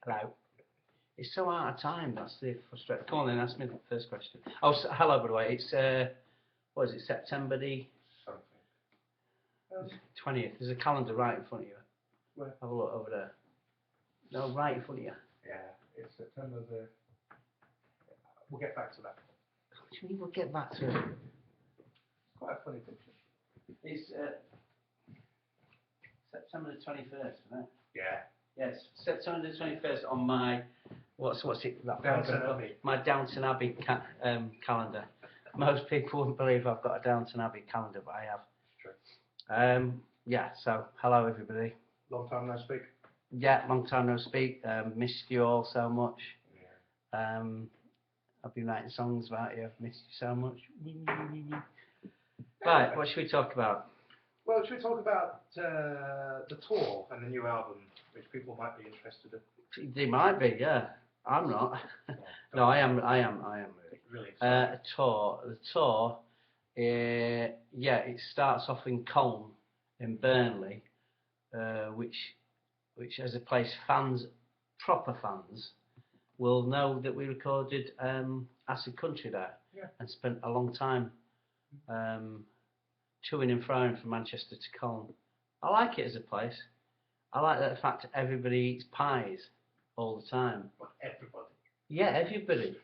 Hello. It's so out of time. That's the frustrating. Come on then, ask me the first question. Oh, so, hello, by the way. It's what is it? September the Something. 20th. There's a calendar right in front of you. Where? Have a look over there. No, right in front of you. Yeah, it's September the. We'll get back to that. What do you mean we'll get back to it? It's quite a funny picture. It's September the 21st, isn't it? Yeah. Yes, September the 21st on my what's it? That Downton Abbey. My Downton Abbey calendar. Most people wouldn't believe I've got a Downton Abbey calendar, but I have. True. Yeah. So hello everybody. Long time no speak. Yeah, long time no speak. Missed you all so much. Yeah. I've been writing songs about you. I've missed you so much. Right, what should we talk about? Well, should we talk about the tour and the new album, which people might be interested in? They might be, yeah. I'm not. No, I am really. Really exciting. The tour, yeah, it starts off in Colne, in Burnley, which as a place fans, proper fans, will know that we recorded Acid Country there, Yeah. and spent a long time toing and froing from Manchester to Colne. I like it as a place. I like the fact that everybody eats pies all the time. What, everybody? Yeah, everybody.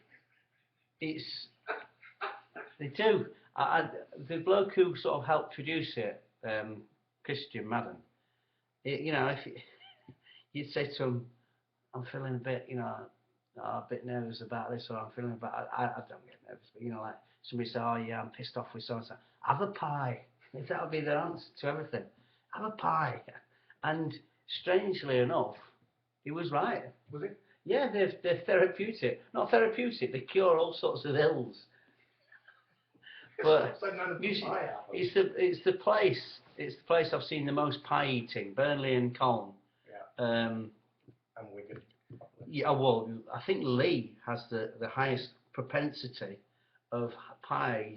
They do. The bloke who sort of helped produce it, Christian Madden, if you'd say to him, I'm feeling a bit, a bit nervous about this, or I'm feeling about, I don't get nervous, but like somebody say, oh yeah, I'm pissed off with so-and-so. Have a pie. That would be the answer to everything. Have a pie. And strangely enough, he was right. Was it? Yeah, they're therapeutic. Not therapeutic, they cure all sorts of ills. But it's the place I've seen the most pie eating, Burnley and Colne. Yeah. And Wigan. Yeah, well, I think Lee has the highest propensity of pie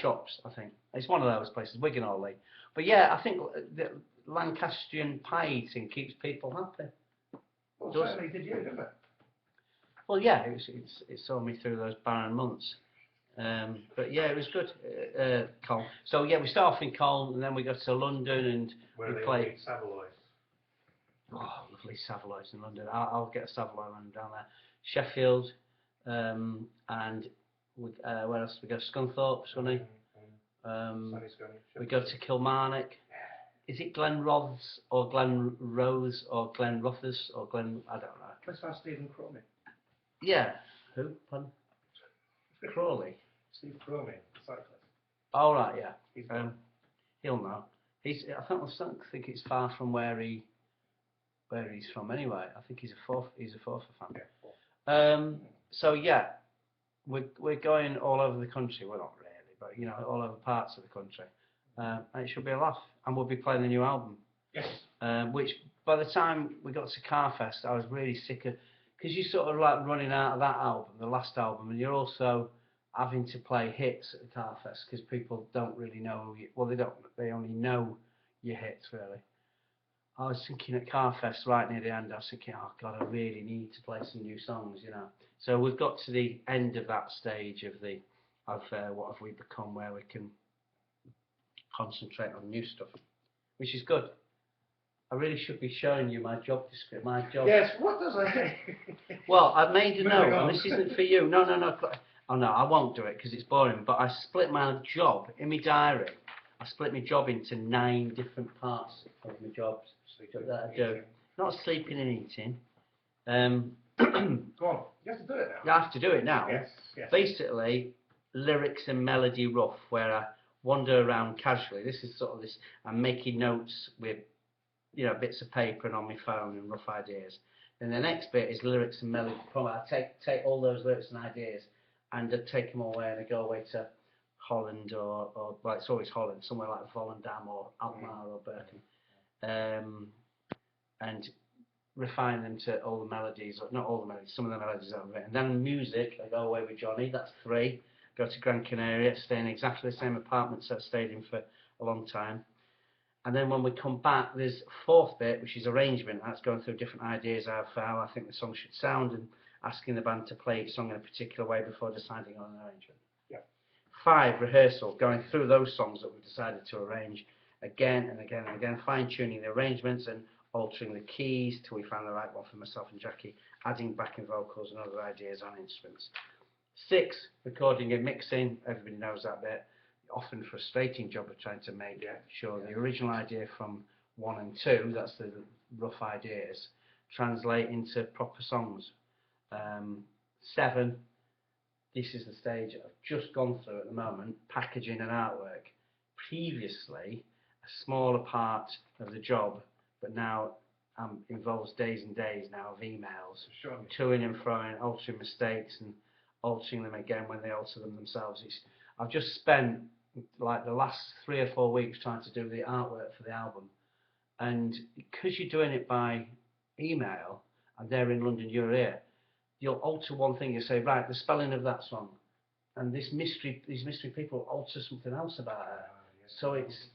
shops, I think. It's one of those places, Wigan or Lee. But yeah, I think the Lancastrian pie eating keeps people happy. Well, certainly did you, didn't it? Well, yeah, it saw me through those barren months. But yeah, it was good, Colne. So yeah, we start off in Colne, and then we go to London, and where we play. Saveloy. Oh, lovely Saveloys in London. I'll get a Saveloy when I'm down there. Sheffield, and where else? We go Scunthorpe, Scunny. We go to Kilmarnock. Is it Glenrothes or Glenrose or Glenrothes or Glen? I don't know. Let's ask Stephen Crowley. Yeah. Who? Pardon? Crawley. Steve Crowley, cyclist. Oh right, yeah. He'll know. I don't think it's far from where he's from anyway. I think he's a Forfar fan. Yeah, So yeah, we're going all over the country. Well, not really, but all over parts of the country. And it should be a laugh. And we'll be playing the new album. Yes. Which by the time we got to Carfest, I was really sick of, because you're sort of like running out of that album, the last album, and you're also having to play hits at the Carfest because people don't really know they only know your hits really. I was thinking at Carfest right near the end, I was thinking, oh God, I really need to play some new songs, So we've got to the end of that stage of what have we become, where we can concentrate on new stuff, which is good. I really should be showing you my job description. My job. Yes, what does I do? Well, I've made a note, and this isn't for you. No. Oh no, I won't do it because it's boring. But I split my job in my diary. I split my job into 9 different parts of my jobs that I do. Not sleeping and eating. Go on, you have to do it now. You have to do it now. Yes. Basically, lyrics and melody rough, where I wander around casually. This is sort of this. I'm making notes with bits of paper and on my phone and rough ideas. Then the next bit is lyrics and melody. I take all those lyrics and ideas and I take them all away, and I go away to Holland or well, it's always Holland, somewhere like Volendam or Alkmaar or Bergen, and refine them to all the melodies, or not all the melodies, some of the melodies I've written. Then music, I go away with Johnny, that's 3. Go to Gran Canaria, stay in exactly the same apartments that I stayed in for a long time. And then when we come back, there's a fourth bit, which is arrangement. That's going through different ideas of how I think the song should sound and asking the band to play each song in a particular way before deciding on an arrangement. Yeah. 5, rehearsal, going through those songs that we've decided to arrange again and again and again, fine-tuning the arrangements and altering the keys till we find the right one for myself and Jacqui, adding backing vocals and other ideas on instruments. 6, recording and mixing. Everybody knows that bit. Often frustrating job of trying to make sure the original idea from 1 and 2, that's the rough ideas, translate into proper songs. 7, this is the stage I've just gone through at the moment, packaging and artwork. Previously, a smaller part of the job, but now involves days and days now of emails, toing and froing, altering mistakes and altering them again when they alter them themselves. I've just spent like the last 3 or 4 weeks trying to do the artwork for the album, and because you're doing it by email and they're in London, you're here, you'll alter one thing, you say, right, the spelling of that song, and these mystery people alter something else about it. So it's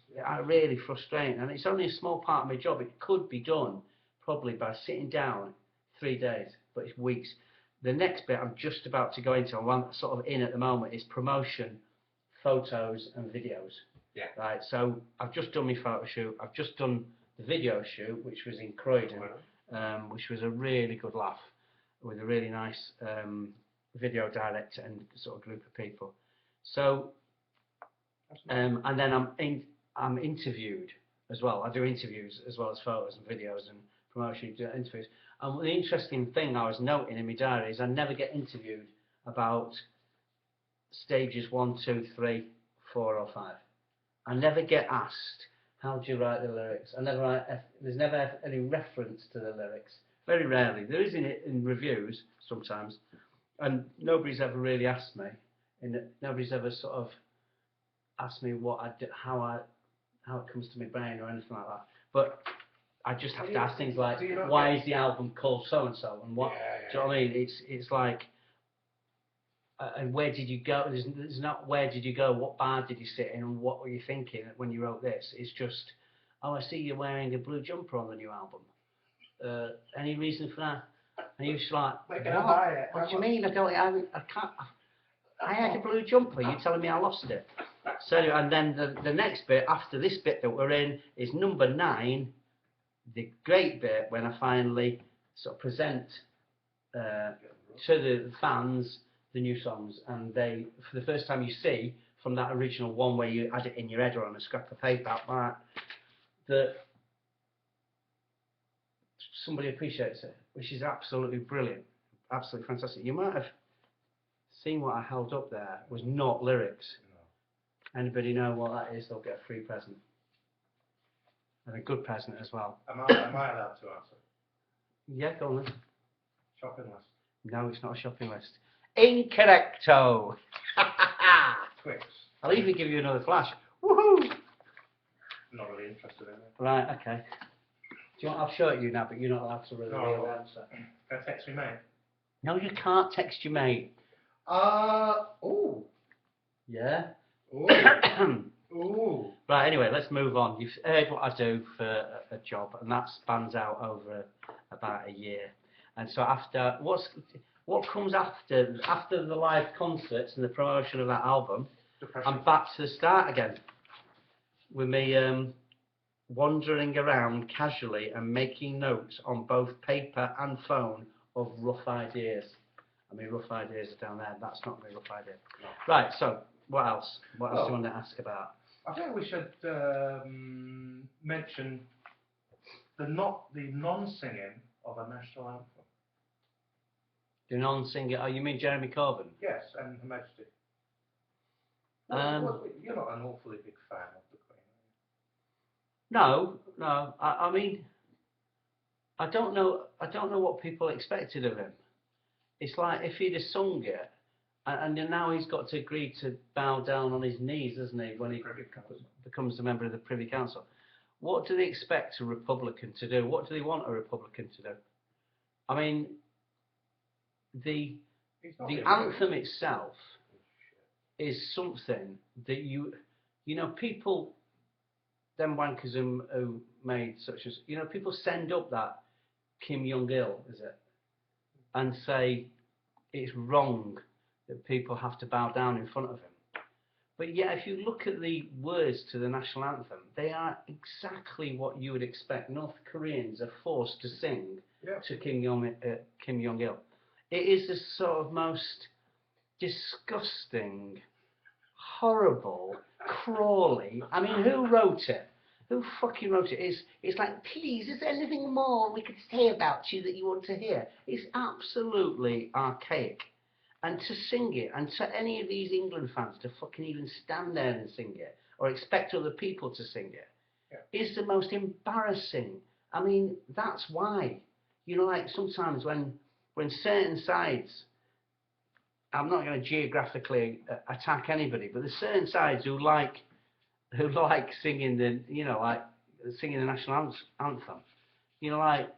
really frustrating, and it's only a small part of my job. It could be done probably by sitting down 3 days, but it's weeks. The next bit I'm just about to go into, and I'm sort of in at the moment, is promotion, photos and videos. Yeah. Right. So I've just done my photo shoot. I've just done the video shoot, which was in Croydon, which was a really good laugh with a really nice video director and sort of group of people. So, and then I'm interviewed as well. I do interviews as well as photos and videos and promotion interviews. And the interesting thing I was noting in my diary is I never get interviewed about stages 1, 2, 3, 4 or 5. I never get asked, how do you write the lyrics? There's never any reference to the lyrics. Very rarely. There is in reviews sometimes, and nobody's ever really asked me. Nobody's ever sort of asked me what I did, how it comes to my brain or anything like that. But I just have to ask things like, why is the album called so and so, and what? Do you know what I mean? It's like, and where did you go? There's not where did you go, what bar did you sit in, and what were you thinking when you wrote this? It's just, oh, I see you're wearing a blue jumper on the new album. Any reason for that? And you're just like, what? What do you mean? I can't. I had a blue jumper. You're telling me I lost it. So, and then the next bit after this bit that we're in is number 9, the great bit when I finally sort of present to the fans the new songs, and they, for the first time, you see from that original one where you had it in your head or on a scrap of paper, that somebody appreciates it, which is absolutely brilliant, absolutely fantastic. You might have seen what I held up there was not lyrics. No. Anybody know what that is? They'll get a free present, and a good present as well. Am I allowed to answer? Yeah, go on then. Shopping list. No, it's not a shopping list. Incorrecto. Twix. I'll even give you another flash. Woohoo! Not really interested in it. Right, okay. Do you want? I'll show it you now, but you're not allowed to really answer. Can I text me, mate? No, you can't text your mate. Ooh. Yeah? Ooh. Ooh. Right, anyway, let's move on. You've heard what I do for a job, and that spans out over about a year. And so after, what comes after the live concerts and the promotion of that album, I'm back to the start again. With me wandering around casually and making notes on both paper and phone of rough ideas. I mean, rough ideas are down there. That's not my rough idea. No. Right, so what else? What else do you want to ask about? I think we should mention the non-singing of a national anthem. The non-singer? Oh, you mean Jeremy Corbyn? Yes, and Her Majesty. You're not an awfully big fan of the Queen, are you? No. I mean, I don't know what people expected of him. It's like if he'd have sung it, and now he's got to agree to bow down on his knees, doesn't he, when he becomes a member of the Privy Council. What do they expect a Republican to do? What do they want a Republican to do? I mean, the anthem itself is something that you know, people them wankers who made such as, you know, people send up that Kim Jong-il, is it, and say it's wrong that people have to bow down in front of him. But yeah, if you look at the words to the national anthem, they are exactly what you would expect North Koreans are forced to sing to Kim Jong-il. It is the sort of most disgusting, horrible, crawly. I mean, who wrote it? Who fucking wrote it? It's like, please, is there anything more we could say about you that you want to hear? It's absolutely archaic. And to sing it, and to any of these England fans to fucking even stand there and sing it, or expect other people to sing it, is the most embarrassing. I mean, that's why. You know, like sometimes when certain sides, I'm not going to geographically attack anybody, but there's certain sides who like singing the, you know, like singing the national anthem. You know, like,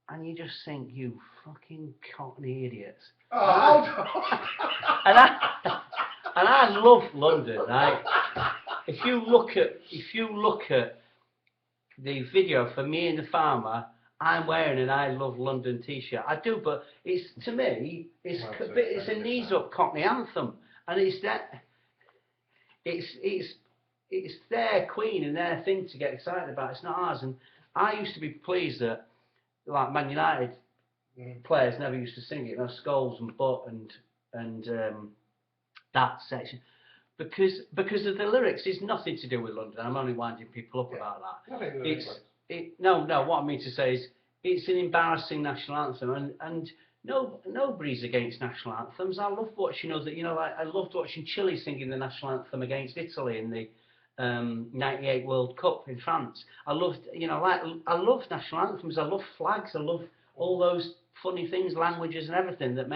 and you just think, you fucking cockney idiots. Oh, and I love London, right? If you look at the video for Me and the Farmer, I'm wearing an I Love London t-shirt. I do, but it's, to me, it's a knees up cockney anthem, and it's their queen and their thing to get excited about. It's not ours. And I used to be pleased that, like, Man United players never used to sing it, you know, Scholes and Butt and that section, because of the lyrics. It's nothing to do with London. I'm only winding people up about that. No, what I mean to say is it's an embarrassing national anthem, and nobody's against national anthems. I love watching us. You know, I loved watching Chile singing the national anthem against Italy in the '98 World Cup in France. I loved, you know, like, I love national anthems. I love flags. I love all those funny things, languages and everything that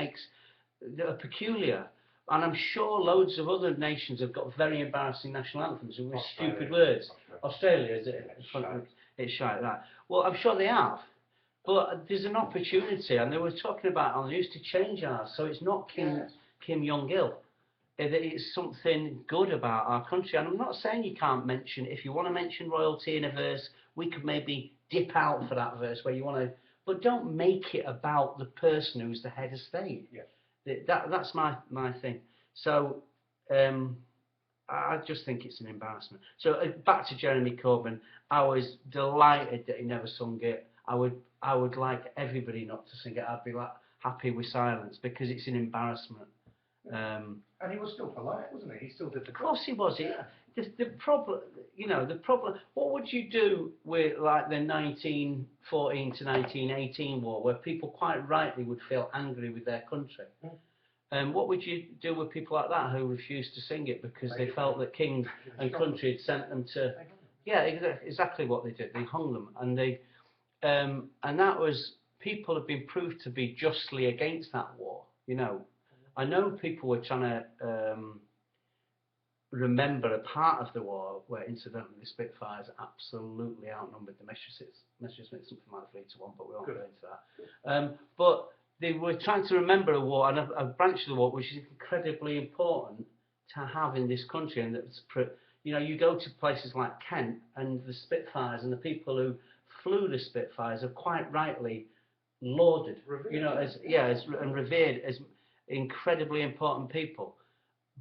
are peculiar. And I'm sure loads of other nations have got very embarrassing national anthems with stupid words. Australia, is it? It's shite, that. Well, I'm sure they have. But there's an opportunity, and they were talking about on the news, to change ours, so it's not Kim Jong-il. It's something good about our country. And I'm not saying you can't mention, if you want to mention royalty in a verse, we could maybe dip out for that verse where you want to, but don't make it about the person who's the head of state. That's my thing. So I just think it's an embarrassment. So back to Jeremy Corbyn, I was delighted that he never sung it. I would like everybody not to sing it. I'd be like happy with silence, because it's an embarrassment. and he was still polite, wasn't he? He still did the. Of course he was. The problem, you know, what would you do with, like, the 1914 to 1918 war, where people quite rightly would feel angry with their country? What would you do with people like that who refused to sing it because they felt that king and country had sent them to? Yeah, exactly what they did. They hung them, and and that was, people have been proved to be justly against that war. You know, I know people were trying to remember a part of the war where, incidentally, the Spitfires absolutely outnumbered the Messerschmitts, something like 3-1, but we won't go into that. But they were trying to remember a war, and a branch of the war which is incredibly important to have in this country. And that's, you know, you go to places like Kent, and the Spitfires and the people who flew the Spitfires are quite rightly lauded, revered, you know, and revered as incredibly important people.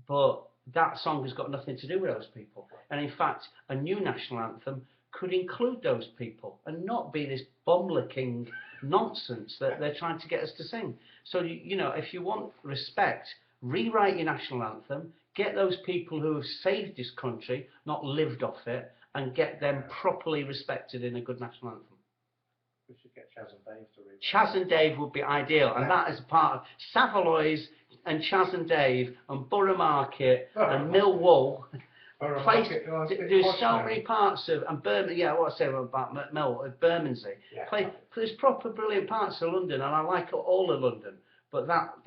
But that song has got nothing to do with those people. And in fact, a new national anthem could include those people and not be this bomb-licking nonsense that they're trying to get us to sing. So, you know, if you want respect, rewrite your national anthem, get those people who have saved this country, not lived off it, and get them properly respected in a good national anthem. We should get Chaz and Dave to read. Chaz and Dave would be ideal, and that is part of Saveloy's and Chaz and Dave and Borough Market and Millwall. There's so many parts of, and Bermondsey, what I say about Bermondsey. There's proper brilliant parts of London, and I like all of London. But that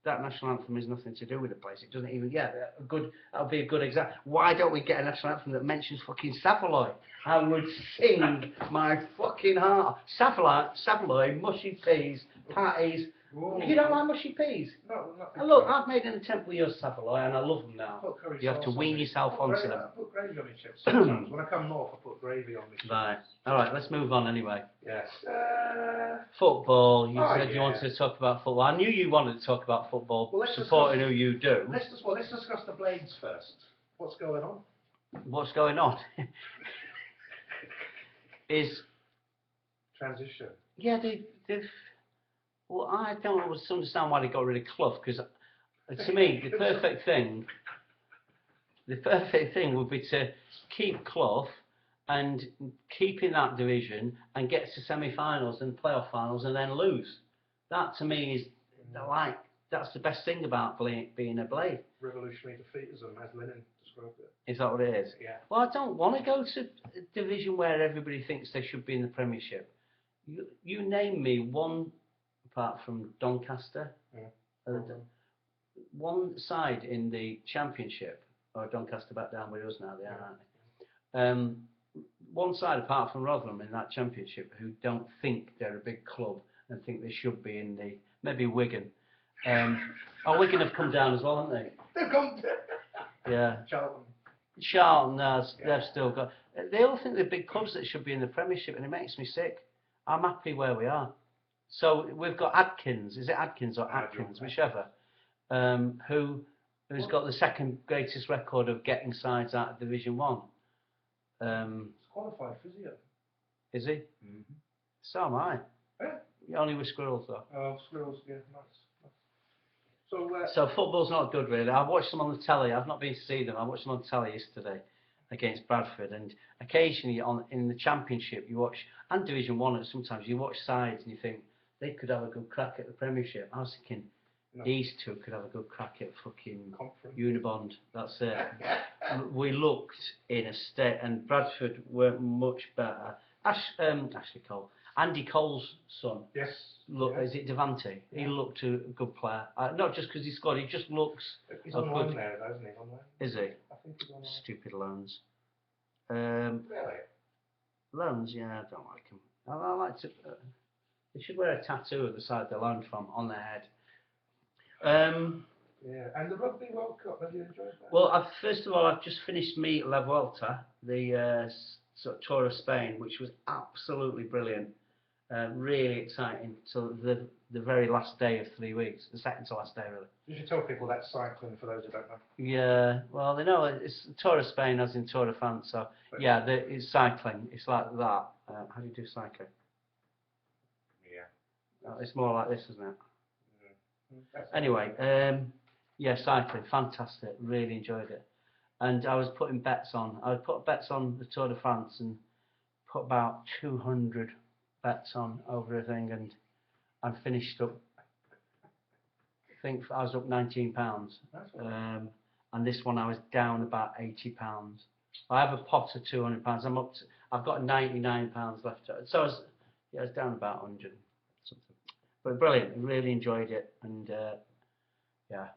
national anthem has nothing to do with the place. It doesn't even. That'll be a good example. Why don't we get a national anthem that mentions fucking saveloy? I would sing my fucking heart. Saveloy, mushy peas, patties, Whoa. You don't like mushy peas? No, not And look, I've made an attempt with your saveloy and I love them now. Put curry You have to sauce on wean it. yourself Put onto gravy- them. I put gravy on my chips sometimes. When I come north, I put gravy on my chips. Right. Alright, let's move on anyway. Yes. Football, you Oh, said you yeah. wanted to talk about football. I knew you wanted to talk about football, Well, let's supporting discuss- who you do. Let's discuss the Blades first. What's going on? What's going on? Is, Transition. yeah, they've, well, I don't understand why they got rid of Clough, because to me, the perfect thing would be to keep Clough and keep in that division and get to semi-finals and playoff finals and then lose. That to me is like, that's the best thing about being a Blade. Revolutionary defeatism, as Lenin described it. Is that what it is? Yeah. Well, I don't want to go to a division where everybody thinks they should be in the Premiership. You name me one, apart from Doncaster, one side in the Championship, or Doncaster back down with us now, they are, aren't they? One side apart from Rotherham in that Championship who don't think they're a big club and think they should be in the, maybe Wigan. Wigan have come down as well, haven't they? They've come. Yeah. Charlton, they've still got. They all think they're big clubs that should be in the Premiership, and it makes me sick. I'm happy where we are. So we've got Adkins. Is it Adkins or Atkins, whichever? Who's got the second greatest record of getting sides out of Division 1. He's qualified physio. Is he? Mm-hmm. So am I. Yeah. Only with squirrels though. Oh, squirrels, yeah, nice. So football's not good really. I've watched them on the telly. I've not been to see them. I watched them on the telly yesterday against Bradford, and occasionally in the Championship you watch, and Division 1, and sometimes you watch sides and you think they could have a good crack at the Premiership. I was thinking these two could have a good crack at fucking Unibond. That's it. We looked in a state, and Bradford weren't much better. Ashley Cole, Andy Cole's son. Yes. Look, is it Devante? Yeah. He looked a good player. Not just because he scored, he just looks. He's on loan there, isn't he? On loan. Is he? I think he's on loan. Stupid loans. Really? Loans, yeah, I don't like them. I like to. They should wear a tattoo at the side they're loaned from on their head. Yeah, and the Rugby World Cup, have you enjoyed that? Well, first of all, I've just finished Mi La Vuelta, the sort of Tour of Spain, which was absolutely brilliant. Really exciting till the very last day of 3 weeks, the second to last day really. You should tell people that's cycling for those who don't know. Yeah, well they know it's the Tour of Spain as in Tour de France, so yeah, it's cycling, it's like that. How do you do cycling? Yeah. It's more like this, isn't it? Mm-hmm. Anyway, yeah, cycling, fantastic, really enjoyed it. And I was putting bets on, I would put bets on the Tour de France and put about 200 bets on over everything, and I finished up, I think I was up £19, and this one I was down about £80. I have a pot of £200, I've got £99 left, so I was down about 100 something, but brilliant, really enjoyed it, and yeah.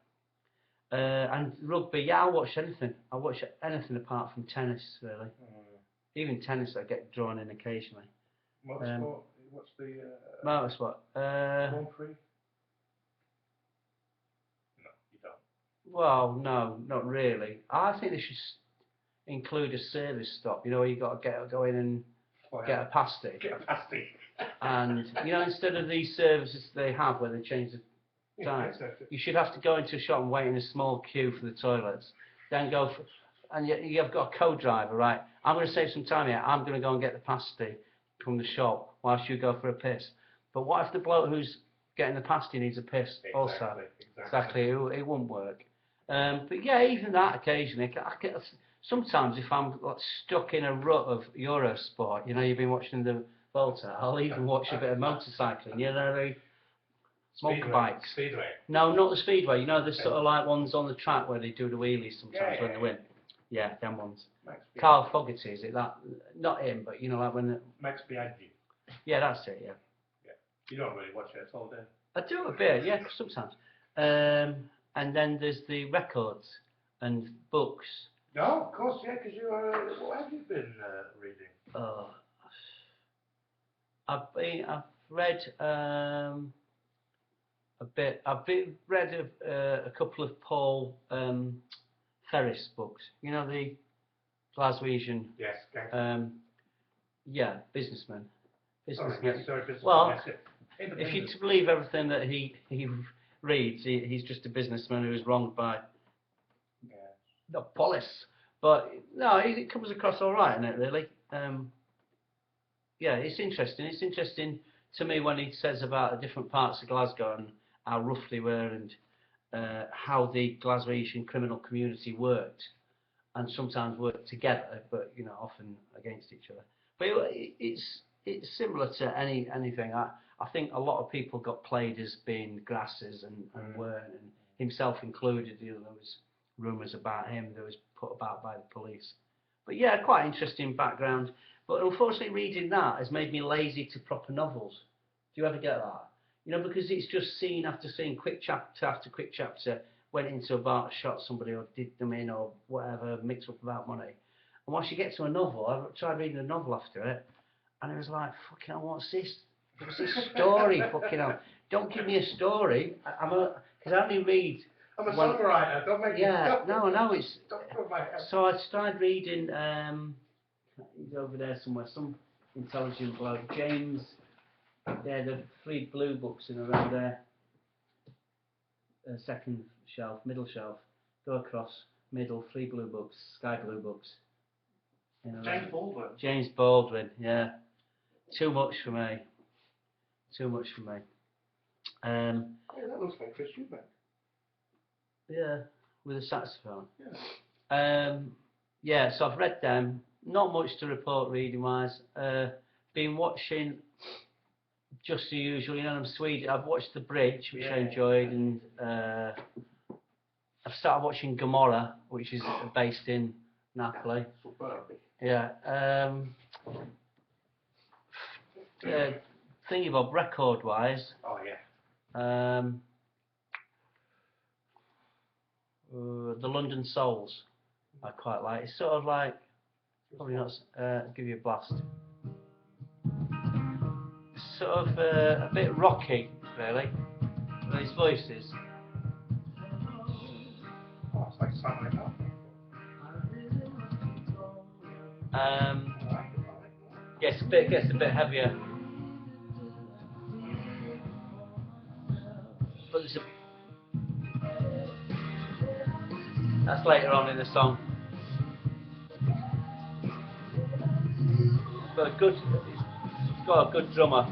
And rugby, yeah, I watch anything apart from tennis really. Even tennis I get drawn in occasionally. Motorsport, what's the... Motorsport? Grand Prix? No, you don't. Well, no, not really. I think they should include a service stop, you know, where you've got to go in and get a pasty. Get a pasty. And, you know, instead of these services they have where they change the time, you should have to go into a shop and wait in a small queue for the toilets. Then go for... And you've got a co-driver, right? I'm going to save some time here. I'm going to go and get the pasty from the shop whilst you go for a piss. But what if the bloke who's getting the pasty needs a piss also? Exactly. It won't work. But yeah, even that occasionally. Sometimes if I'm stuck in a rut of Eurosport, you know, you've been watching the Volta, I'll even watch a bit of motorcycling. You know, motorbikes. Speedway. No, not the speedway. You know, the sort of like ones on the track where they do the wheelies sometimes when they win. Yeah, them ones. Carl Fogarty, is it that? Not him, but you know, like when... Max Biaggi. Yeah, that's it, yeah. Yeah. You don't really watch it at all, do you? I do a bit, yeah, sometimes. And then there's the records and books. No, of course, yeah, because you what have you been reading? Oh, I've read read a couple of Paul Ferris books. You know, the Glaswegian. Yes. Okay. Yeah, businessman. Sorry, Well, yes, if you to believe everything that he reads, he's just a businessman who was wronged by the police. But no, it comes across all right, isn't it? Really. Yeah, it's interesting. It's interesting to me when he says about the different parts of Glasgow and how rough they were and how the Glaswegian criminal community worked, and sometimes worked together, but you know, often against each other. But it's similar to anything. I think a lot of people got played as being grasses and weren't, and himself included. You know, there was rumours about him that was put about by the police. But yeah, quite interesting background. But unfortunately, reading that has made me lazy to proper novels. Do you ever get that? You know, because it's just scene after scene, quick chapter after quick chapter. Went into a bar, shot somebody, or did them in, or whatever, mixed up about money. And once you get to a novel, I tried reading a novel after it, and it was like, fucking hell, what's this? What's this story? Fucking hell. Don't give me a story. Because I only read. I'm a songwriter. Don't make Yeah, me. no, it's. Don't put my head. So I started reading. He's over there somewhere. Some intelligent bloke, James. Yeah, the 3 blue books in around there. Second shelf, middle shelf. Go across, middle, 3 blue books, sky blue books. James Baldwin. James Baldwin, yeah. Too much for me. Too much for me. Yeah, that looks like Chris Eubank. Yeah, with a saxophone. Yeah. Yeah, so I've read them. Not much to report reading wise. Been watching just the usual, you know, I'm Swedish. I've watched The Bridge, which I enjoyed, and I've started watching Gomorrah, which is based in Napoli. Yeah. Thingy Bob, record wise. Oh yeah. The London Souls, I quite like. It's sort of like, probably not. Give you a blast. It's sort of a bit rocky, really. These voices. Oh, it's like Simon and Gets a bit heavier. But that's later on in the song. But it's got a good drummer.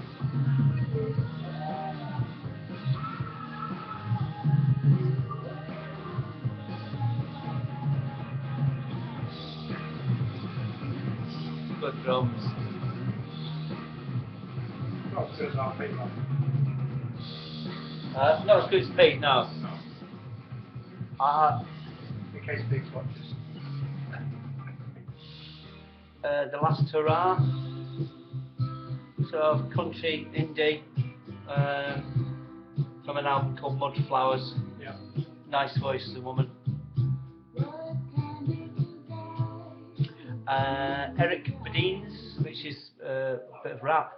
Good drums. Not as good as our feet, Not as good as Pete, no. in case Biggs watches. The Last Hurrah, sort of country indie, from an album called Mudflowers. Yeah. Nice voice of the woman. Eric Badines, which is a bit of rap.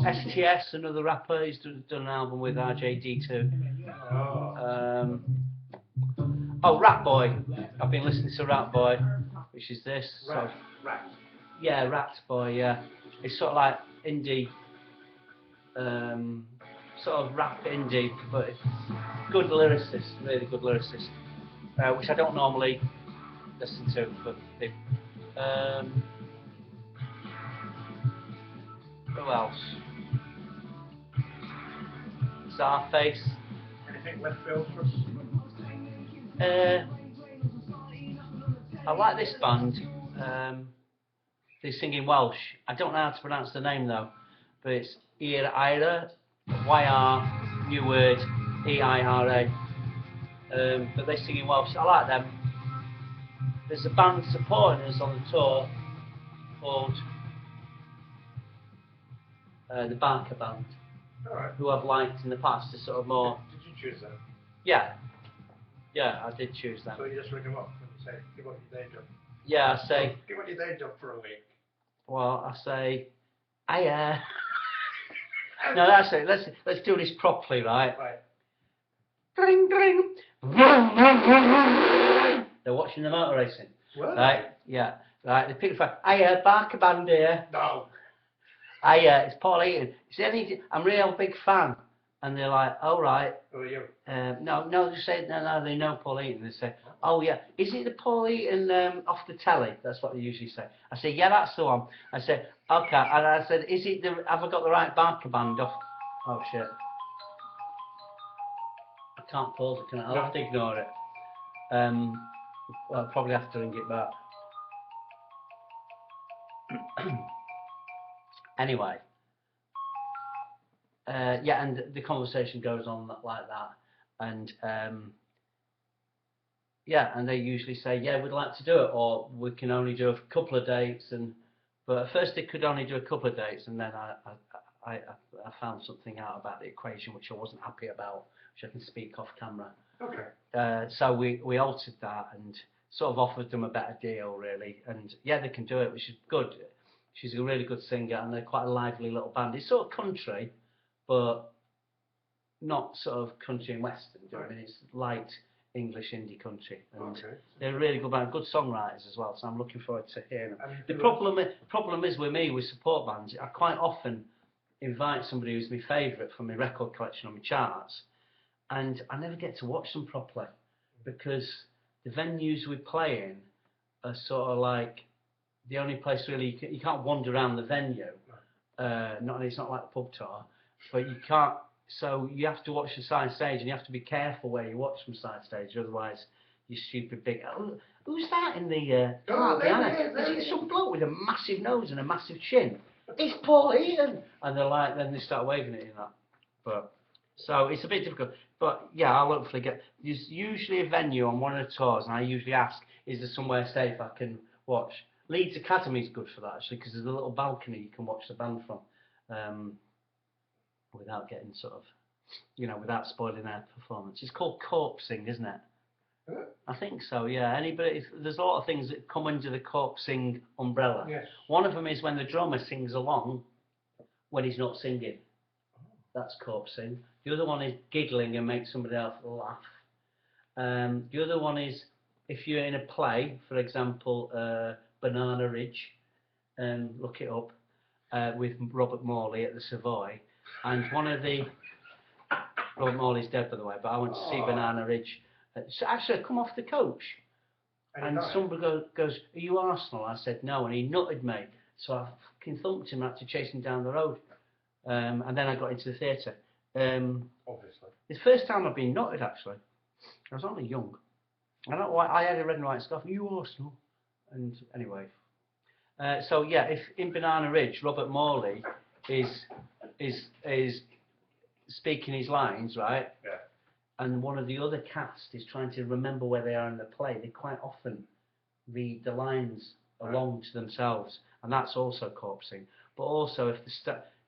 STS, another rapper, he's done an album with RJD2. Rat Boy. I've been listening to Rat Boy, which is this. Rat. Yeah, Rat Boy, yeah. It's sort of like indie, sort of rap indie, but good lyricist, really good lyricist, which I don't normally listen to, but who else? Czarface. Anything left field for us? I like this band. They sing in Welsh. I don't know how to pronounce the name though, but it's Ira, Y-R, new word, E-I-R-A. But they sing in Welsh. I like them. There's a band supporting us on the tour called the Barker Band, who I've liked in the past. They're sort of more. Did you choose them? Yeah, I did choose them. So you just ring them up and say, give up your day job. Yeah, I say. Give up your day job for a week. Well, I say, hiya. No, that's it. Let's do this properly, right? Right. Dring, dring. They're watching the motor racing. Were Right? Yeah. Right. They pick the phone. Hiya, Barker Band here. No. Hiya, it's Paul Heaton. Is there anything? I'm a real big fan. And they're like, all right. Who are you? No, they say, no, they know Paul Heaton. They say, oh yeah, is it the Paul Heaton off the telly? That's what they usually say. I say, yeah, that's the one. I said, okay. And I said, is it the, have I got the right Barker Band off? Oh shit. I can't pause it, can I? I'll have to ignore it. Well, I'll probably have to ring it back. Anyway. Yeah, and the conversation goes on like that. And yeah, and they usually say, yeah, we'd like to do it, or we can only do a couple of dates. But at first they could only do a couple of dates, and then I found something out about the equation which I wasn't happy about, which I can speak off camera. Okay. So we altered that and sort of offered them a better deal, really. And yeah, they can do it, which is good. She's a really good singer, and they're quite a lively little band. It's sort of country, but not sort of country and western. Do you know what I mean? It's light English indie country, and they're a really good band, good songwriters as well. So I'm looking forward to hearing them. The problem is with me with support bands, I quite often invite somebody who's my favourite from my record collection on my charts, and I never get to watch them properly because the venues we play in are sort of like the only place really you can't wander around the venue. It's not like the pub tour, but you can't. So you have to watch the side stage, and you have to be careful where you watch from side stage, otherwise you stupid big. Oh, who's that in the park behind us? Is it some bloke with a massive nose and a massive chin? It's Paul Heaton, and they're like, then they start waving at you that. But so it's a bit difficult. But yeah, I'll hopefully get. There's usually a venue on one of the tours, and I usually ask, is there somewhere safe I can watch? Leeds Academy is good for that actually, because there's a little balcony you can watch the band from. Without getting sort of, without spoiling their performance. It's called corpsing, isn't it? I think so, yeah. There's a lot of things that come under the corpsing umbrella. Yes. One of them is when the drummer sings along when he's not singing. That's corpsing. The other one is giggling and make somebody else laugh. The other one is if you're in a play, for example, Banana Ridge, look it up, with Robert Morley at the Savoy. And one of the Robert Morley's dead, by the way, but I went to see Banana Ridge. So actually, I come off the coach, and somebody goes, "Are you Arsenal?" I said no, and he nutted me. So I fucking thumped him and had to chase him down the road. And then I got into the theatre. Obviously, it's the first time I've been nutted. Actually, I was only young. I don't know why I had a red and white scarf. You Arsenal? And anyway, so yeah, if in Banana Ridge, Robert Morley is speaking his lines, right? Yeah. And one of the other cast is trying to remember where they are in the play. They quite often read the lines along to themselves, and that's also corpsing. But also, if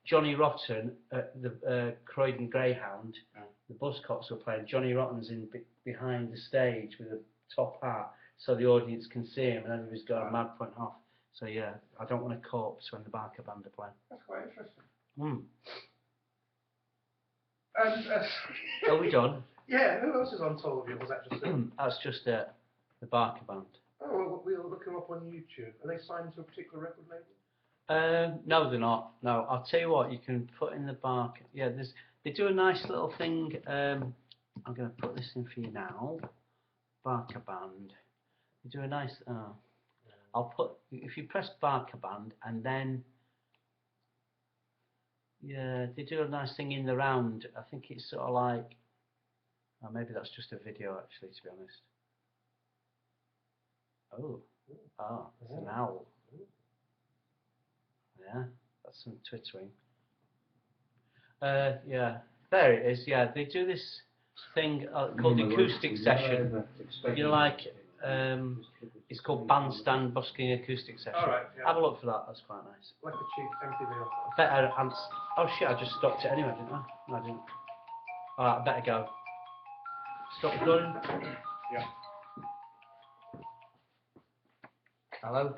Johnny Rotten at the Croydon Greyhound, the Buzzcocks were playing. Johnny Rotten's behind the stage with a top hat, so the audience can see him, and everybody's got a mad point off. So yeah, I don't want to corpse when the Barker Band are playing. That's quite interesting. Are we done? Yeah, who else is on tour with you? Was that just That's just the Barker Band. Oh, well, we'll look them up on YouTube. Are they signed to a particular record label? No, they're not. No, I'll tell you what, you can put in the Barker. Yeah, they do a nice little thing. I'm going to put this in for you now. Barker Band. They do a nice. I'll put, if you press Barker Band and then. Yeah, they do a nice thing in the round. I think it's sort of like, maybe that's just a video actually, to be honest. Oh, there's an owl. Yeah, that's some twittering. Yeah, there it is. Yeah, they do this thing called the acoustic session. It's called Bandstand Busking Acoustic Session. All right, yeah. Have a look for that. That's quite nice. Like a cheap MTV offer. Better answer. Oh shit! I just stopped it anyway, didn't I? No, I didn't. All right, I better go. Stop recording. Yeah. Hello.